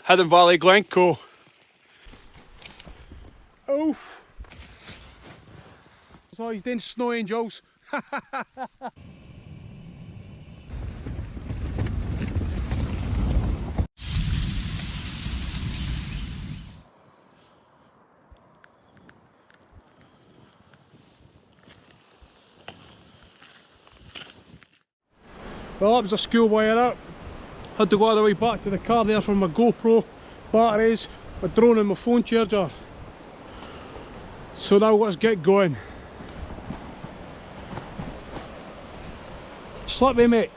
Hidden Valley Glencoe. Oof! So he's doing snow angels. Well, that was a school wire up. Had to go all the way back to the car there for my GoPro, batteries, my drone and my phone charger. So now let's get going. Slip me, mate.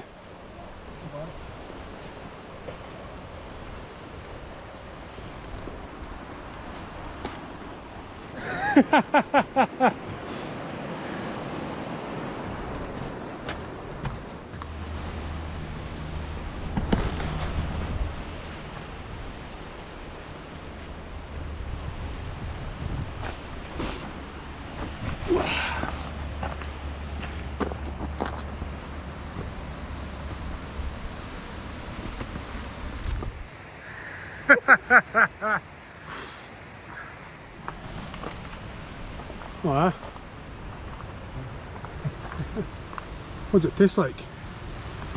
What does it taste like?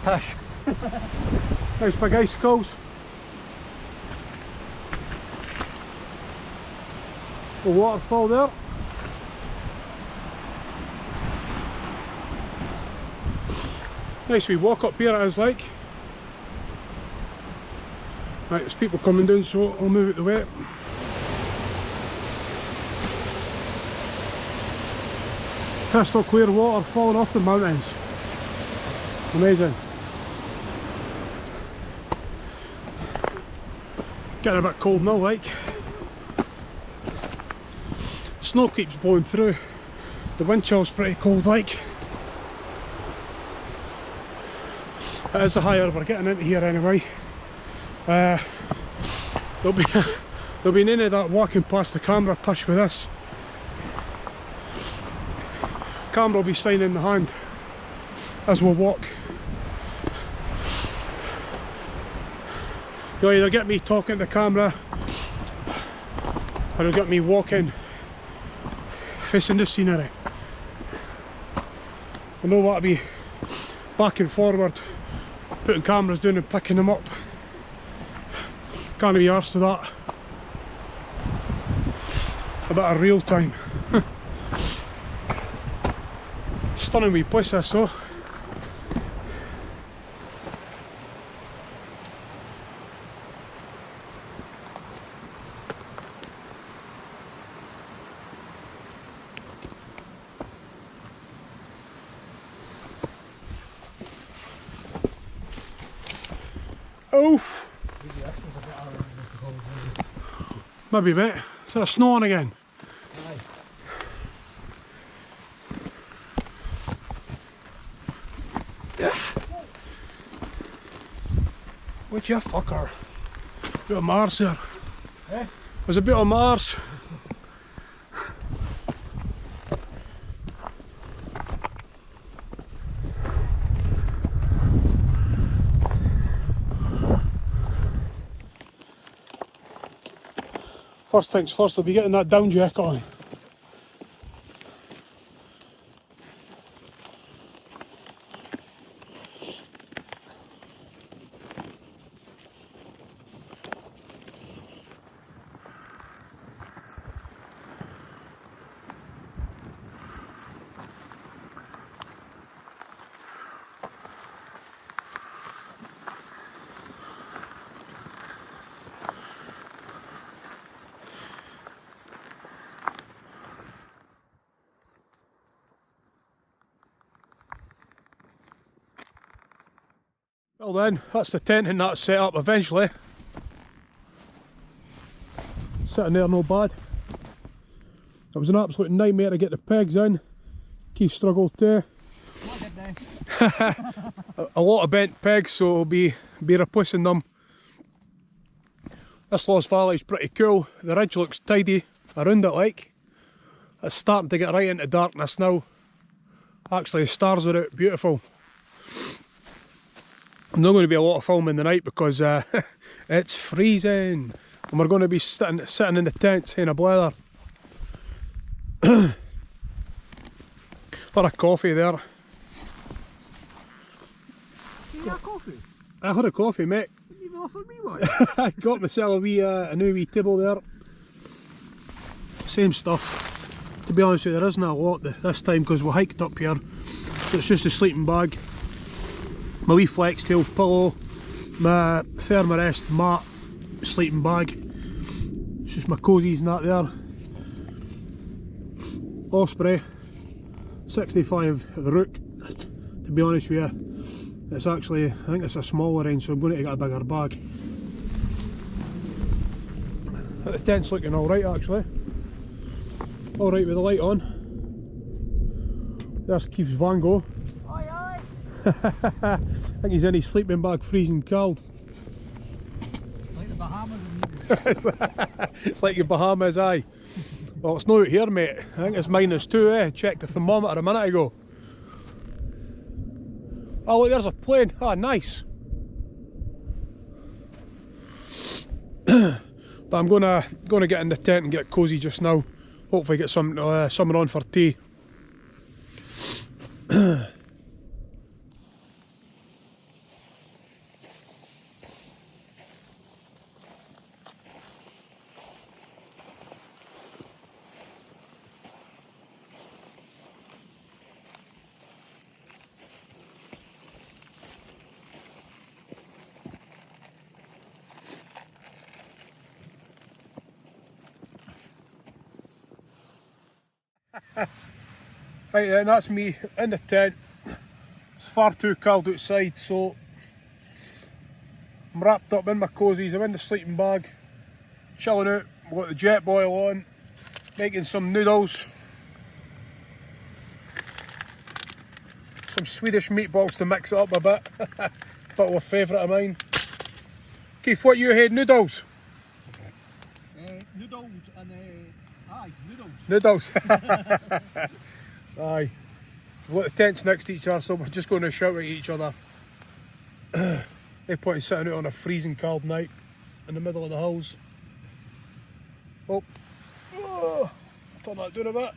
Pish. Nice big icicles. A waterfall there. Nice wee walk up here it is like. Right, there's people coming down, so I'll move it the way. Crystal clear water falling off the mountains. Amazing. Getting a bit cold now, like. Snow keeps blowing through. The wind chill's pretty cold, like. It is a higher, we're getting into here anyway. There'll be none of that walking past the camera push with this. Camera will be staying in the hand as we walk. You'll either get me talking to the camera or you'll get me walking facing the scenery. I know what to be back and forward, putting cameras down and picking them up. Can't be arsed with that. A bit of real time. Stunning wee place this though. Oof! Maybe a bit. Is that snowing again? Aye. What you fucker? Bit of Mars there. Eh? There's a bit of Mars. First things first, I'll be getting that down jacket on. Well then, that's the tent and that's set up eventually. Sitting there no bad. It was an absolute nightmare to get the pegs in. Keith struggled too. A lot of bent pegs, so we'll be replacing them. This Lost Valley is pretty cool. The ridge looks tidy around it like. It's starting to get right into darkness now. Actually the stars are out, beautiful. not going to be a lot of filming tonight because it's freezing and we're going to be sitting in the tent saying a blather. Had a coffee there. You got coffee? I had a coffee, mate. Didn't even offer me one. I got myself a new wee table there. Same stuff. To be honest with you, there isn't a lot this time because we hiked up here. So it's just a sleeping bag, my wee flex tail pillow, my Thermarest mat sleeping bag. It's just my cozies and that there. Osprey 65 the Rook. To be honest with you, it's actually, I think it's a smaller range, so I'm going to get a bigger bag. But the tent's looking alright actually. Alright with the light on. There's Keith's Van Gogh. Aye, aye. I think he's in his sleeping bag freezing cold. Like the Bahamas and It's like your Bahamas, aye. Well, it's not out here, mate. I think it's -2, eh? Checked the thermometer a minute ago. Oh look, there's a plane. Ah, nice. But I'm gonna get in the tent and get cosy just now. Hopefully get something on for tea. Right then, that's me in the tent. It's far too cold outside, so I'm wrapped up in my cozies. I'm in the sleeping bag, chilling out. We've got the jet boil on, making some noodles, some Swedish meatballs to mix it up a bit. Bit of a favourite of mine. Keith, what you had? Noodles? noodles and aye, noodles. Noodles. Aye. We've got the tents next to each other, so we're just going to shout at each other. No point in sitting out on a freezing cold night in the middle of the hills. Oh, turn that down a bit.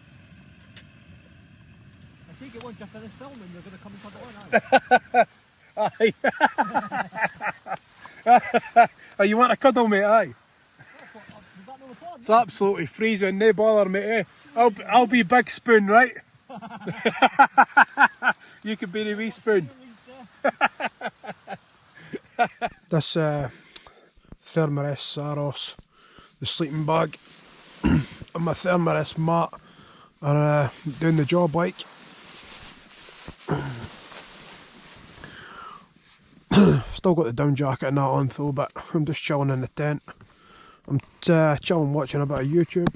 I think it once you finish filming, you're going to come and put it on, aye. Oh, you want a cuddle, mate? Aye. Was that no fun? It's absolutely freezing. No bother, mate. Eh? I'll be Big Spoon, right? You can be the wee spoon. This Thermarest Saros, the sleeping bag, and my Thermarest mat are doing the job like. Still got the down jacket and that on though, but I'm just chilling in the tent. I'm chilling watching a bit of YouTube.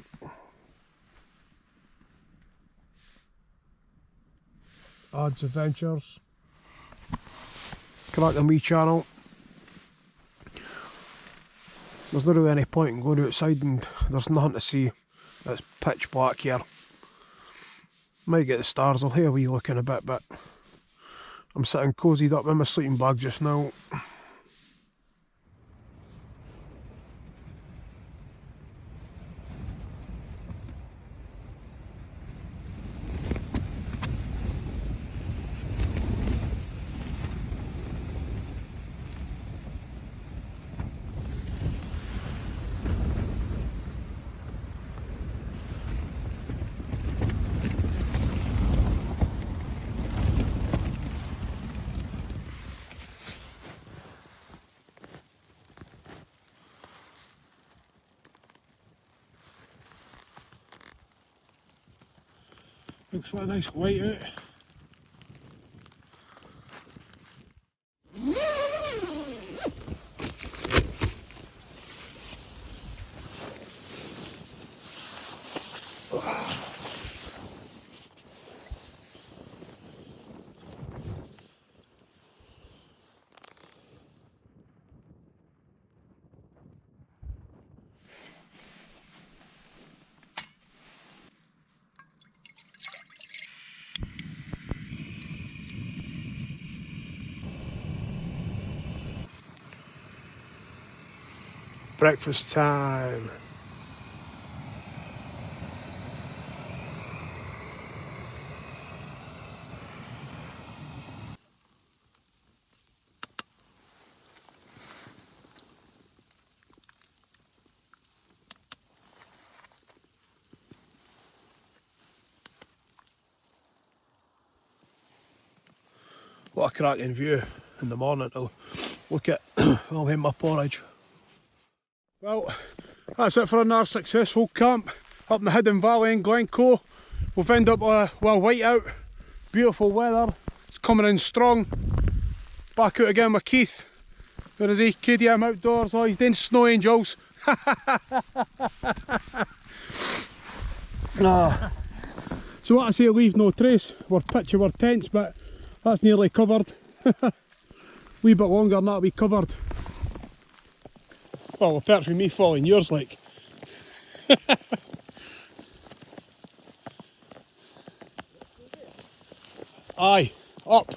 Adds Adventures. Cracking wee channel. There's not really any point in going outside and there's nothing to see. It's pitch black here. Might get the stars, I'll have a wee look in a bit, but I'm sitting cozied up in my sleeping bag just now. Looks like a nice white out. Breakfast time. What a cracking view in the morning to look at while I'm having my porridge. Well, that's it for another successful camp up in the Hidden Valley in Glencoe. We've ended up with a whiteout, beautiful weather, it's coming in strong. Back out again with Keith. Where is he? KDM Outdoors, oh he's doing snow angels. So what I say, leave no trace. We're pitching our tents, but that's nearly covered. Wee bit longer and that'll be covered. Well, apart from me following yours like. Aye, up.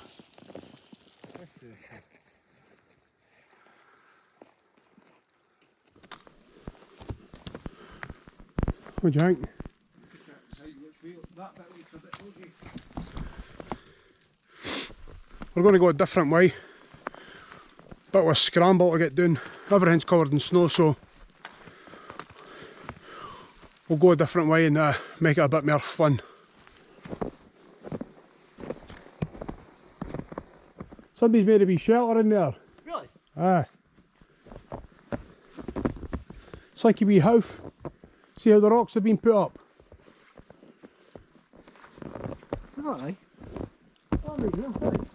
What do you think? We're going to go a different way. Bit of a scramble to get done. Everything's covered in snow, so we'll go a different way and make it a bit more fun. Somebody's made a wee shelter in there. Really? Aye. It's like a wee house. See how the rocks have been put up? Aye. That makes sense.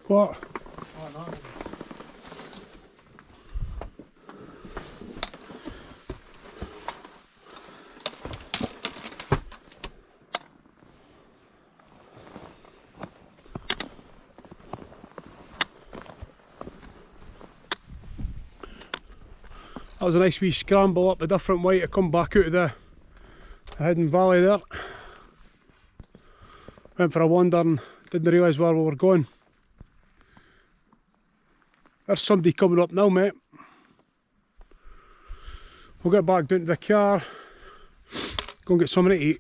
What? Oh, no. That was a nice wee scramble up a different way to come back out of the Hidden Valley there. Went for a wander and didn't realise where we were going. There's somebody coming up now, mate. We'll get back down to the car, go and get something to eat.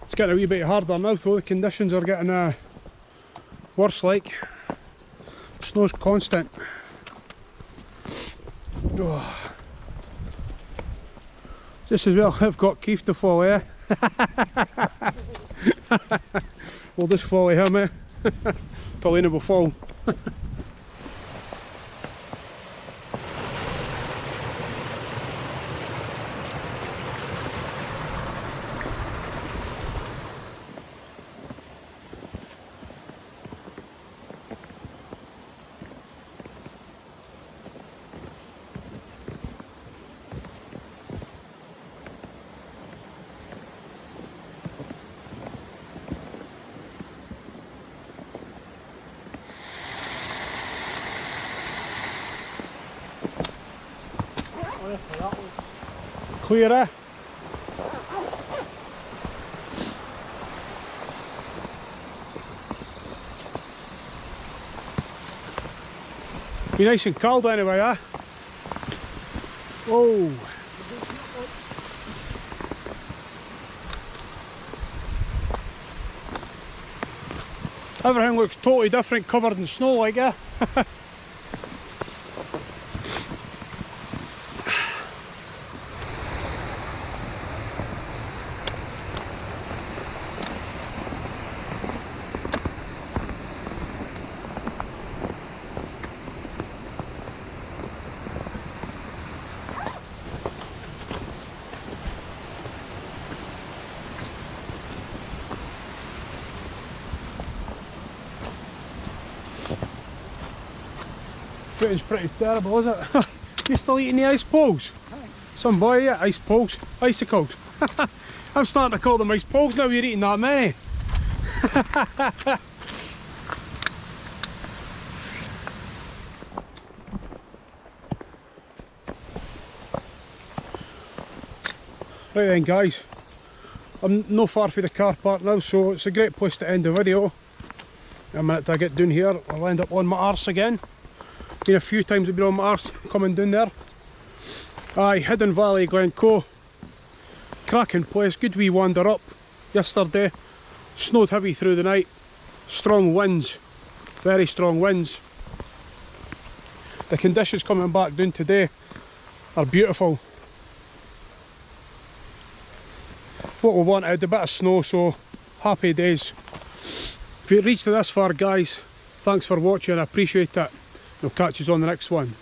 It's getting a wee bit harder now though, the conditions are getting worse like. Snow's constant. Oh. Just as well I've got Keith to follow, eh? We'll just follow him, eh? Paulina will fall. Honestly, that looks... Clear, eh? Be nice and cold anyway, eh? Whoa! Everything looks totally different, covered in snow like, eh? Footing's pretty terrible, is it? You still eating the ice balls? Some boy, yeah, ice poles, icicles. I'm starting to call them ice poles now, you're eating that many. Right then guys, I'm no far from the car park now, so it's a great place to end the video. In a minute I get down here, I'll end up on my arse again. Been a few times I've been on my arse coming down there. Aye, Hidden Valley Glencoe. Cracking place, good wee wander up yesterday. Snowed heavy through the night. Strong winds, very strong winds. The conditions coming back down today are beautiful. What we wanted, a bit of snow, so happy days. If you reached this far guys, thanks for watching, I appreciate it. I'll catch you on the next one.